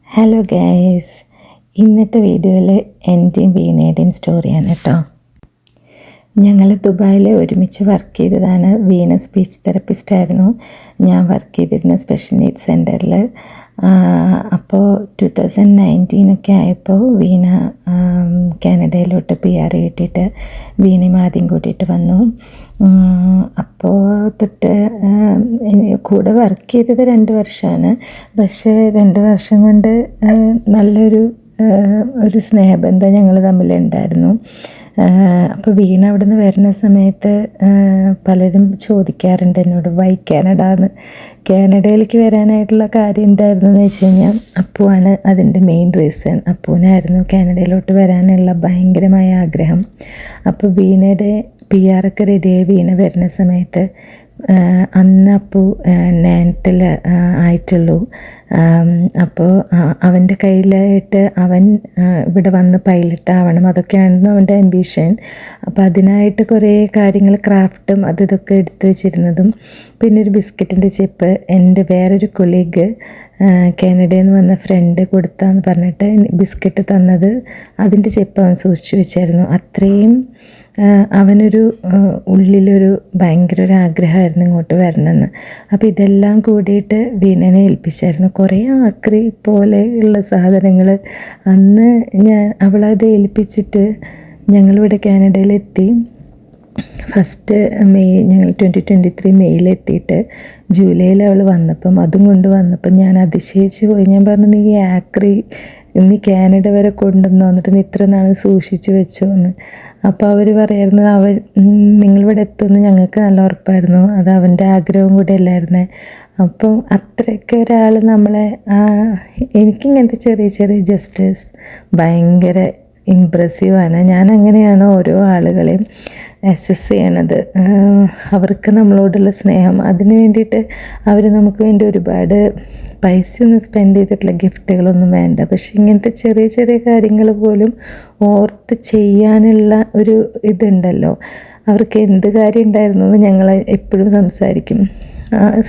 Hello guys, ഇന്നത്തെ വീഡിയോയിൽ എൻ്റെയും വീണയുടെയും സ്റ്റോറിയാണ് കേട്ടോ. ഞങ്ങൾ ദുബായിൽ ഒരുമിച്ച് വർക്ക് ചെയ്തതാണ്. വീണ സ്പീച്ച് തെറപ്പിസ്റ്റായിരുന്നു. ഞാൻ വർക്ക് ചെയ്തിരുന്ന സ്പെഷ്യൽ നീഡ്സ് സെൻറ്ററിൽ. അപ്പോൾ 2019 ആയപ്പോൾ വീണ കാനഡയിലോട്ട് PR കിട്ടിയിട്ട് വീണയും ആദ്യം കൂട്ടിയിട്ട് വന്നു. അപ്പോൾ തൊട്ട് കൂടെ വർക്ക് ചെയ്തത് 2 വർഷമാണ്. പക്ഷേ 2 വർഷം കൊണ്ട് നല്ലൊരു സ്നേഹബന്ധം ഞങ്ങൾ തമ്മിലുണ്ടായിരുന്നു. അപ്പോൾ വീണ അവിടെ നിന്ന് വരുന്ന സമയത്ത് പലരും ചോദിക്കാറുണ്ട് എന്നോട്, വൈ കാനഡ എന്ന്. കാനഡയിലേക്ക് വരാനായിട്ടുള്ള കാര്യം എന്തായിരുന്നു എന്ന് വെച്ച് കഴിഞ്ഞാൽ, അപ്പുവാണ് അതിൻ്റെ മെയിൻ റീസൺ. അപ്പുവിനായിരുന്നു കാനഡയിലോട്ട് വരാനുള്ള ഭയങ്കരമായ ആഗ്രഹം. അപ്പോൾ വീണയുടെ PR ഒക്കെ റെഡിയായി വീണ വരുന്ന സമയത്ത് അന്ന് അപ്പു 9th ആയിട്ടുള്ളൂ. അപ്പോൾ അവൻ്റെ കയ്യിലായിട്ട് അവൻ ഇവിടെ വന്ന് പൈലറ്റ് ആവണം, അതൊക്കെയായിരുന്നു അവൻ്റെ ആംബിഷൻ. അപ്പോൾ അതിനായിട്ട് കുറേ കാര്യങ്ങൾ ക്രാഫ്റ്റും ഇതൊക്കെ എടുത്തു വെച്ചിരുന്നതും, പിന്നെ ഒരു ബിസ്ക്കറ്റിൻ്റെ ചിപ്പ് എൻ്റെ വേറൊരു കൊളീഗ് കാനഡയിൽ നിന്ന് വന്ന ഫ്രണ്ട് കൊടുത്താന്ന് പറഞ്ഞിട്ട് ബിസ്ക്കറ്റ് തന്നത്, അതിൻ്റെ ചിപ്പ് അവൻ സൂക്ഷിച്ചു വെച്ചായിരുന്നു. അത്രയും അവനൊരു ഉള്ളിലൊരു ഭയങ്കര ഒരു ആഗ്രഹമായിരുന്നു ഇങ്ങോട്ട് വരണമെന്ന്. അപ്പോൾ ഇതെല്ലാം കൂടിയിട്ട് വീണനെ ഏൽപ്പിച്ചായിരുന്നു. കുറേ ആക്രി പോലെയുള്ള സാധനങ്ങൾ അന്ന് അവളത് ഏൽപ്പിച്ചിട്ട് ഞങ്ങളിവിടെ കാനഡയിലെത്തി. ഫസ്റ്റ് മെയ് ഞങ്ങൾ 2023 മെയ്യിലെത്തിയിട്ട് ജൂലൈയിൽ അവൾ വന്നപ്പം അതും കൊണ്ട് വന്നപ്പം ഞാൻ അതിശയിച്ച് പോയി. ഞാൻ പറഞ്ഞു, നീ കാനഡ വരെ കൊണ്ടുവന്നു, എന്നിട്ട് നീ ഇത്ര നാൾ സൂക്ഷിച്ചു വെച്ചോ എന്ന്. അപ്പോൾ അവർ പറയായിരുന്നു, നിങ്ങളിവിടെ എത്തുമെന്ന് ഞങ്ങൾക്ക് നല്ല ഉറപ്പായിരുന്നു, അത് അവൻ്റെ ആഗ്രഹം കൂടെ അല്ലായിരുന്നേ. അപ്പം അത്രയൊക്കെ ഒരാൾ നമ്മളെ എനിക്കിങ്ങനത്തെ ചെറിയ ചെറിയ ജസ്റ്റേഴ്സ് ഭയങ്കര ഇമ്പ്രസീവാണ്. ഞാൻ അങ്ങനെയാണ് ഓരോ ആളുകളെയും അസസ് ചെയ്യണത്. അവർക്ക് നമ്മളോടുള്ള സ്നേഹം, അതിന് വേണ്ടിയിട്ട് അവർ നമുക്ക് വേണ്ടി ഒരുപാട് പൈസയൊന്നും സ്പെൻഡ് ചെയ്തിട്ടുള്ള ഗിഫ്റ്റുകളൊന്നും വേണ്ട. പക്ഷെ ഇങ്ങനത്തെ ചെറിയ ചെറിയ കാര്യങ്ങൾ പോലും ഓർത്ത് ചെയ്യാനുള്ള ഒരു ഇതുണ്ടല്ലോ. അവർക്ക് എന്ത് കാര്യം ഉണ്ടായിരുന്നു എന്ന് ഞങ്ങൾ എപ്പോഴും സംസാരിക്കും.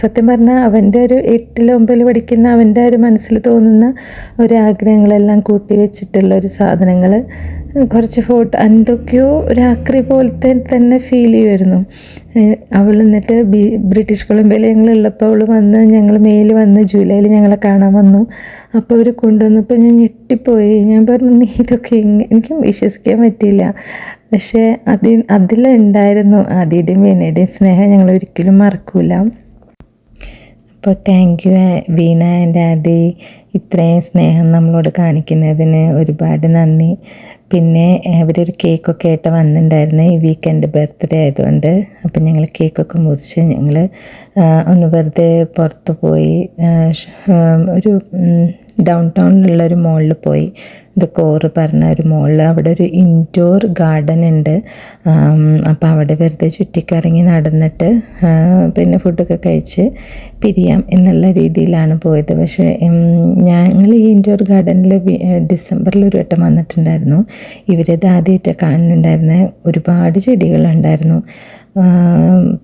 സത്യം പറഞ്ഞാൽ അവൻ്റെ ഒരു 8ൽ 9ൽ പഠിക്കുന്ന അവൻ്റെ ഒരു മനസ്സിൽ തോന്നുന്ന ഒരാഗ്രഹങ്ങളെല്ലാം കൂട്ടി വെച്ചിട്ടുള്ള ഒരു സാധനങ്ങൾ, കുറച്ച് ഫോട്ടോ എന്തൊക്കെയോ ഒരാക്രി പോലത്തെ തന്നെ ഫീൽ ചെയ്യുമായിരുന്നു. അവൾ എന്നിട്ട് ബ്രിട്ടീഷ് കൊളംബിയയിൽ ഞങ്ങളുള്ളപ്പോൾ അവൾ വന്ന്, ഞങ്ങൾ മെയ്യിൽ വന്ന് ജൂലൈയിൽ ഞങ്ങളെ കാണാൻ വന്നു. അപ്പോൾ അവർ കൊണ്ടുവന്നപ്പോൾ ഞാൻ ഞെട്ടിപ്പോയി. ഞാൻ പറഞ്ഞു, നീ ഇതൊക്കെ എനിക്ക് വിശ്വസിക്കാൻ പറ്റിയില്ല. പക്ഷേ അതിലുണ്ടായിരുന്നു ആദ്യയുടെയും വീണയുടെയും സ്നേഹം ഞങ്ങൾ ഒരിക്കലും മറക്കില്ല. അപ്പോൾ താങ്ക് യു വീണ ആൻഡ് ആദി, ഇത്രയും സ്നേഹം നമ്മളോട് കാണിക്കുന്നതിന് ഒരുപാട് നന്ദി. പിന്നെ അവരൊരു കേക്കൊക്കെ ആയിട്ട് വന്നിട്ടുണ്ടായിരുന്നു ഈ വീക്കെൻഡ് ബർത്ത്ഡേ ആയതുകൊണ്ട്. അപ്പം ഞങ്ങൾ കേക്കൊക്കെ മുറിച്ച് ഞങ്ങൾ ഒന്ന് വെറുതെ പുറത്ത് പോയി ഒരു ഡൗൺ ടൗണിലുള്ളൊരു മോളിൽ പോയി. കോറ് പറഞ്ഞ ഒരു മോളിൽ അവിടെ ഒരു ഇൻഡോർ ഗാർഡൻ ഉണ്ട്. അപ്പോൾ അവിടെ വെറുതെ ചുറ്റിക്കറങ്ങി നടന്നിട്ട് പിന്നെ ഫുഡൊക്കെ കഴിച്ച് പിരിയാം എന്നുള്ള രീതിയിലാണ് പോയത്. പക്ഷേ ഞങ്ങൾ ഈ ഇൻഡോർ ഗാർഡനിൽ ഡിസംബറിൽ ഒരു വട്ടം വന്നിട്ടുണ്ടായിരുന്നു. ഇവരത് ആദ്യമായിട്ട് കാണുന്നുണ്ടായിരുന്ന ഒരുപാട് ചെടികളുണ്ടായിരുന്നു.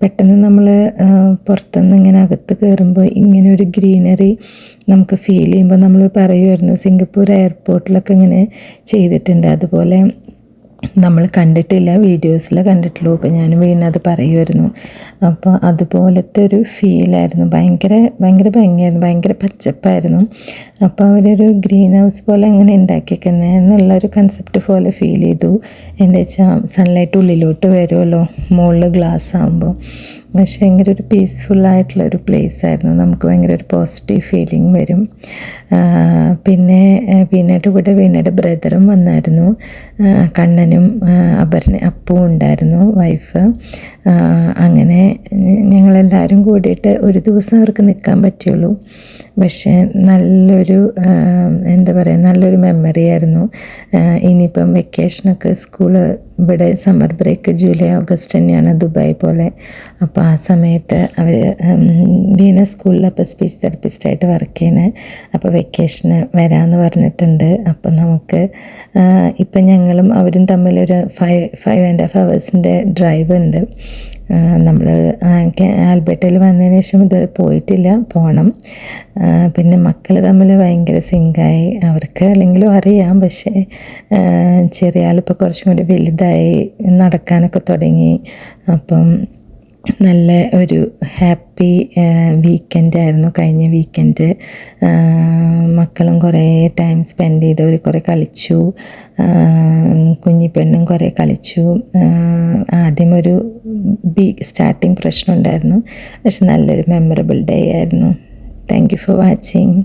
പെട്ടെന്ന് നമ്മൾ പുറത്തുനിന്ന് ഇങ്ങനെ അകത്ത് കയറുമ്പോൾ ഇങ്ങനെ ഒരു ഗ്രീനറി നമുക്ക് ഫീൽ ചെയ്യുമ്പോൾ നമ്മൾ പറയുമായിരുന്നു, സിംഗപ്പൂർ എയർപോർട്ടിലൊക്കെ ഇങ്ങനെ ചെയ്തിട്ടുണ്ട്, അതുപോലെ നമ്മൾ കണ്ടിട്ടില്ല, വീഡിയോസിൽ കണ്ടിട്ടുള്ളൂ. അപ്പോൾ ഞാൻ വീണത് പറയുമായിരുന്നു. അപ്പോൾ അതുപോലത്തെ ഒരു ഫീലായിരുന്നു. ഭയങ്കര ഭയങ്കര ഭംഗിയായിരുന്നു, ഭയങ്കര പച്ചപ്പായിരുന്നു. അപ്പോൾ അവരൊരു ഗ്രീൻ ഹൗസ് പോലെ അങ്ങനെ ഉണ്ടാക്കിയേക്കുന്നത് എന്നുള്ളൊരു കൺസെപ്റ്റ് പോലെ ഫീൽ ചെയ്തു. എന്താ വെച്ചാൽ സൺലൈറ്റ് ഉള്ളിലോട്ട് വരുമല്ലോ മുകളിൽ ഗ്ലാസ് ആകുമ്പോൾ. പക്ഷേ ഭയങ്കര ഒരു പീസ്ഫുള്ളായിട്ടുള്ളൊരു പ്ലേസായിരുന്നു. നമുക്ക് ഭയങ്കര ഒരു പോസിറ്റീവ് ഫീലിംഗ് വരും. പിന്നെ വീണയുടെ കൂടെ വീണയുടെ ബ്രദറും വന്നായിരുന്നു, കണ്ണനും അപ്പുവും ഉണ്ടായിരുന്നു, വൈഫ്. അങ്ങനെ ഞങ്ങളെല്ലാവരും കൂടിയിട്ട് ഒരു ദിവസം അവർക്ക് നിൽക്കാൻ പറ്റുള്ളൂ. പക്ഷേ നല്ലൊരു എന്താ പറയുക, നല്ലൊരു മെമ്മറി ആയിരുന്നു. ഇനിയിപ്പം വെക്കേഷനൊക്കെ സ്കൂള് ഇവിടെ സമ്മർ ബ്രേക്ക് ജൂലൈ ഓഗസ്റ്റ് തന്നെയാണ് ദുബായ് പോലെ. അപ്പോൾ ആ സമയത്ത് അവർ വീണ സ്കൂളിൽ അപ്പോൾ സ്പീച്ച് തെറപ്പിസ്റ്റായിട്ട് വർക്ക് ചെയ്യണേ. അപ്പോൾ വെക്കേഷന് വരാമെന്ന് പറഞ്ഞിട്ടുണ്ട്. അപ്പോൾ നമുക്ക് ഇപ്പം ഞങ്ങളും അവരും തമ്മിലൊരു 5.5 hours ഡ്രൈവ് ഉണ്ട്. നമ്മൾ ആൽബർട്ടയിൽ വന്നതിന് ശേഷം ഇതുവരെ പോയിട്ടില്ല, പോകണം. പിന്നെ മക്കൾ തമ്മിൽ ഭയങ്കര സിങ്കായി. അവർക്ക് അല്ലെങ്കിലും അറിയാം, പക്ഷേ ചെറിയ ആളിപ്പോൾ കുറച്ചും കൂടി വലുതായി, നടക്കാനൊക്കെ തുടങ്ങി. അപ്പം നല്ല ഒരു ഹാപ്പി വീക്കെൻഡായിരുന്നു കഴിഞ്ഞ വീക്കെൻഡ്. മക്കളും കുറേ ടൈം സ്പെൻഡ് ചെയ്തു, അവർ കുറേ കളിച്ചു, കുഞ്ഞിപ്പെണ്ണും കുറേ കളിച്ചു. ആദ്യം ഒരു സ്റ്റാർട്ടിങ് പ്രശ്നം ഉണ്ടായിരുന്നു, പക്ഷെ നല്ലൊരു മെമ്മറബിൾ ഡേ ആയിരുന്നു. Thank you for watching.